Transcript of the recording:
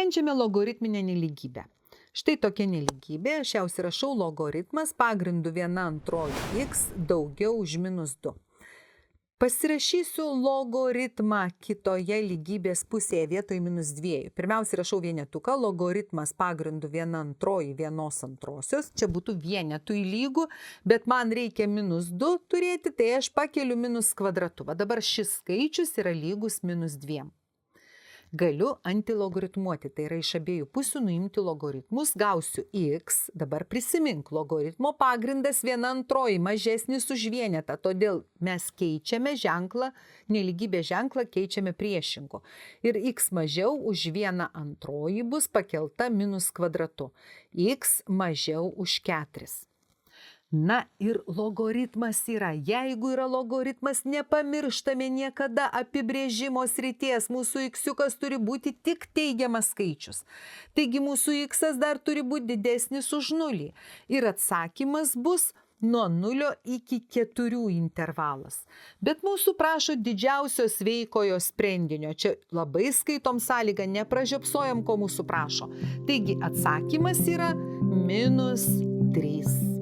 Sprendžiame logaritminę nelygybę. Štai tokia nelygybė, aš jau įrašau logaritmas pagrindu 1/2 x daugiau už -2. Pasirašysiu logaritmą kitoje lygybės pusėje vietoj -2. Pirmiausia, rašau vienetuką, logaritmas pagrindu 1/2 1/2. Čia būtų vienetui lygų, bet man reikia -2 turėti, tai aš pakeliu minus kvadratu. Va dabar šis skaičius yra lygus -2. Galiu antilogaritmuoti, tai yra iš abiejų pusių nuimti logaritmus, gausiu x, dabar prisimink, logaritmo pagrindas 1/2 mažesnis už vienetą, todėl mes keičiame ženklą, nelygybės ženklą keičiame priešingu. Ir x mažiau už 1/2 bus pakelta minus kvadratu, x mažiau už 4. Na ir logaritmas yra. Jeigu yra logaritmas, nepamirštame niekada apibrėžimo srities. Mūsų x-iukas turi būti tik teigiamas skaičius. Taigi mūsų x dar turi būti didesnis už 0. Ir atsakymas bus nuo 0 iki 4 intervalas. Bet mūsų prašo didžiausio sveikojo sprendinio. Čia labai skaitom sąlygą, nepražiopsojam, ko mūsų prašo. Taigi atsakymas yra -3.